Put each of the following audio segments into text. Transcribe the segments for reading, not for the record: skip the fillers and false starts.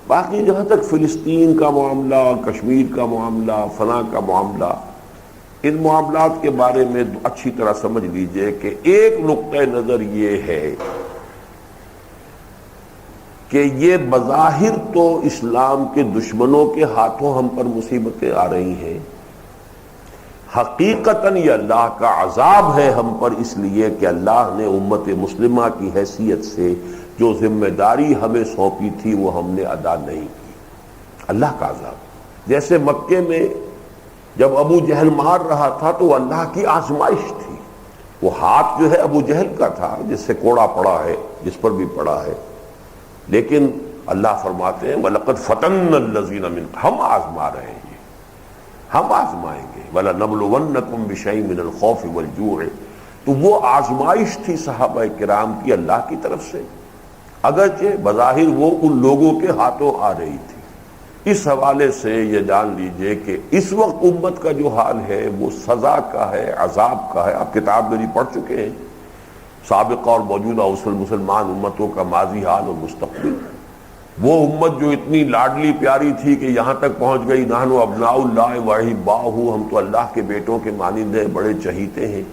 باقی جہاں تک فلسطین کا معاملہ، کشمیر کا معاملہ، فلاں کا معاملہ، ان معاملات کے بارے میں اچھی طرح سمجھ لیجئے کہ ایک نقطہ نظر یہ ہے کہ یہ بظاہر تو اسلام کے دشمنوں کے ہاتھوں ہم پر مصیبتیں آ رہی ہیں، حقیقتاً یہ اللہ کا عذاب ہے ہم پر، اس لیے کہ اللہ نے امت مسلمہ کی حیثیت سے جو ذمہ داری ہمیں سونپی تھی وہ ہم نے ادا نہیں کی۔ اللہ کا عذاب، جیسے مکے میں جب ابو جہل مار رہا تھا تو وہ اللہ کی آزمائش تھی، وہ ہاتھ جو ہے ابو جہل کا تھا جس سے کوڑا پڑا ہے، جس پر بھی پڑا ہے، لیکن اللہ فرماتے ہیں وَلَقَدْ فَتَنَّا الَّذِينَ مِنْ، ہم آزما رہے ہیں، ہم آزمائیں گے، وَلَنَبْلُوَنَّكُمْ بِشَيْءٍ مِنَ الْخَوْفِ وَالْجُوعِ، تو وہ آزمائش تھی صحابہ کرام کی اللہ کی طرف سے، اگرچہ بظاہر وہ ان لوگوں کے ہاتھوں آ رہی تھی۔ اس حوالے سے یہ جان لیجئے کہ اس وقت امت کا جو حال ہے وہ سزا کا ہے، عذاب کا ہے۔ آپ کتاب میری پڑھ چکے ہیں، سابقہ اور موجودہ مسلمان امتوں کا ماضی حال اور مستقبل۔ وہ امت جو اتنی لاڈلی پیاری تھی کہ یہاں تک پہنچ گئی، نحن ابناء اللہ واحباہ، ہم تو اللہ کے بیٹوں کے مانند ہیں، بڑے چہیتے ہیں،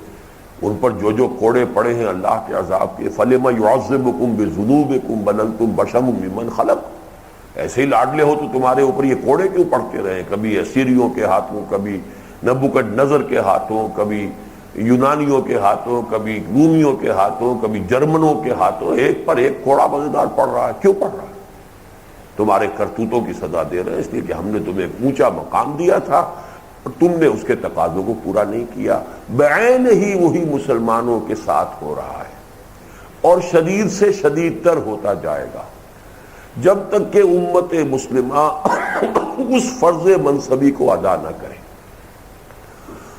ان پر جو جو کوڑے پڑے ہیں اللہ کے عذاب کے، فَلِمَ يُعَذِّبُكُم بِذُنُوبِكُم بَلْ أَنتُم بَشَرٌ مِّمَّنْ خَلَقَ، ایسے ہی لاڈلے ہو تو تمہارے اوپر یہ کوڑے کیوں پڑتے رہے، کبھی اسیریوں کے ہاتھوں، کبھی نبوکڈنضر کے ہاتھوں، کبھی یونانیوں کے ہاتھوں، کبھی رومیوں کے ہاتھوں، کبھی جرمنوں کے ہاتھوں، ایک پر ایک کوڑا مزیدار پڑ رہا ہے۔ کیوں پڑ رہا ہے؟ تمہارے کرتوتوں کی سزا دے رہے ہیں، اس لیے کہ ہم نے تمہیں ایک اونچا مقام دیا تھا اور تم نے اس کے تقاضوں کو پورا نہیں کیا۔ بعین ہی وہی مسلمانوں کے ساتھ ہو رہا ہے اور شدید سے شدید تر ہوتا جائے گا جب تک کہ امت مسلمہ اس فرض منصبی کو ادا نہ کرے۔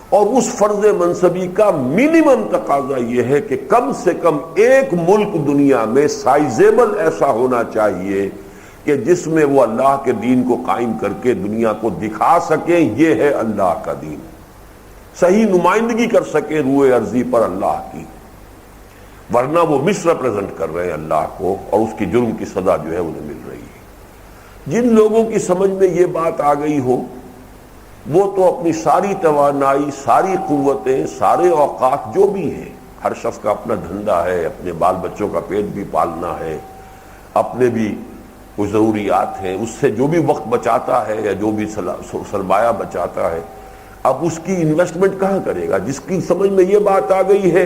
اور اس فرض منصبی کا منیمم تقاضا یہ ہے کہ کم سے کم ایک ملک دنیا میں سائزیبل ایسا ہونا چاہیے کہ جس میں وہ اللہ کے دین کو قائم کر کے دنیا کو دکھا سکیں یہ ہے اللہ کا دین، صحیح نمائندگی کر سکیں روئے ارضی پر اللہ کی، ورنہ وہ مس ریپرزینٹ کر رہے ہیں اللہ کو اور اس کی جرم کی سزا جو ہے انہیں مل رہی ہے۔ جن لوگوں کی سمجھ میں یہ بات آ گئی ہو وہ تو اپنی ساری توانائی، ساری قوتیں، سارے اوقات جو بھی ہیں، ہر شخص کا اپنا دھندا ہے، اپنے بال بچوں کا پیٹ بھی پالنا ہے، اپنے بھی کچھ ضروریات ہیں، اس سے جو بھی وقت بچاتا ہے یا جو بھی سرمایہ بچاتا ہے، اب اس کی انویسٹمنٹ کہاں کرے گا؟ جس کی سمجھ میں یہ بات آ گئی ہے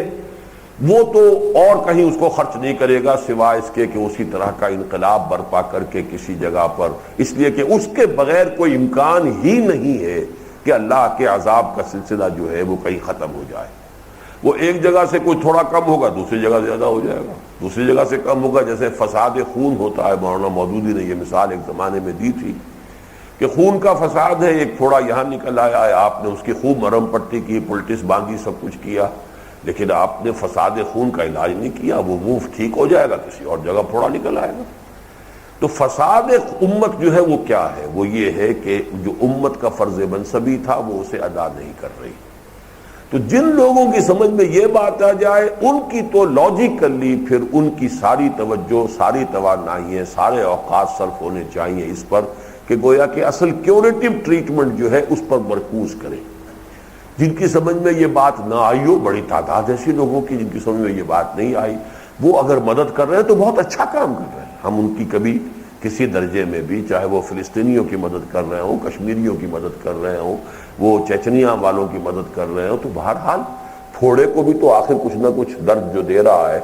وہ تو اور کہیں اس کو خرچ نہیں کرے گا سوائے اس کے کہ اسی طرح کا انقلاب برپا کر کے کسی جگہ پر، اس لیے کہ اس کے بغیر کوئی امکان ہی نہیں ہے کہ اللہ کے عذاب کا سلسلہ جو ہے وہ کہیں ختم ہو جائے۔ وہ ایک جگہ سے کوئی تھوڑا کم ہوگا دوسری جگہ زیادہ ہو جائے گا، دوسری جگہ سے کم ہوگا، جیسے فساد خون ہوتا ہے۔ مولانا مودودی نے یہ مثال ایک زمانے میں دی تھی کہ خون کا فساد ہے، ایک تھوڑا یہاں نکل آیا ہے، آپ نے اس کی خوب مرہم پٹی کی، پلٹس باندھی، سب کچھ کیا، لیکن آپ نے فساد خون کا علاج نہیں کیا، وہ منہ ٹھیک ہو جائے گا، کسی اور جگہ تھوڑا نکل آئے گا۔ تو فساد امت جو ہے وہ کیا ہے؟ وہ یہ ہے کہ جو امت کا فرض منصبی تھا وہ اسے ادا نہیں کر رہی۔ تو جن لوگوں کی سمجھ میں یہ بات آ جائے ان کی تو لاجیکلی پھر ان کی ساری توجہ، ساری توانائیاں، سارے اوقات صرف ہونے چاہیے اس پر کہ گویا کہ اصل کیوریٹو ٹریٹمنٹ جو ہے اس پر مرکوز کریں۔ جن کی سمجھ میں یہ بات نہ آئی ہو، بڑی تعداد ایسی لوگوں کی جن کی سمجھ میں یہ بات نہیں آئی، وہ اگر مدد کر رہے ہیں تو بہت اچھا کام کر رہے ہیں۔ ہم ان کی کبھی کسی درجے میں بھی، چاہے وہ فلسطینیوں کی مدد کر رہے ہوں، کشمیریوں کی مدد کر رہے ہوں، وہ چیچنیا والوں کی مدد کر رہے ہوں، تو بہرحال پھوڑے کو بھی تو آخر کچھ نہ کچھ درد جو دے رہا ہے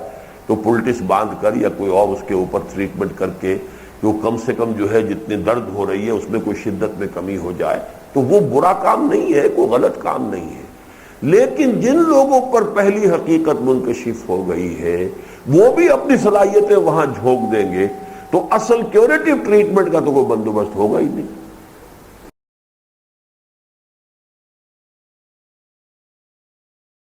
تو پلٹس باندھ کر یا کوئی اور اس کے اوپر ٹریٹمنٹ کر کے جو کم سے کم جو ہے جتنے درد ہو رہی ہے اس میں کوئی شدت میں کمی ہو جائے تو وہ برا کام نہیں ہے، کوئی غلط کام نہیں ہے۔ لیکن جن لوگوں پر پہلی حقیقت منکشف ہو گئی ہے وہ بھی اپنی صلاحیتیں وہاں جھونک دیں گے تو اصل کیوریٹو ٹریٹمنٹ کا تو کوئی بندوبست ہوگا ہی نہیں۔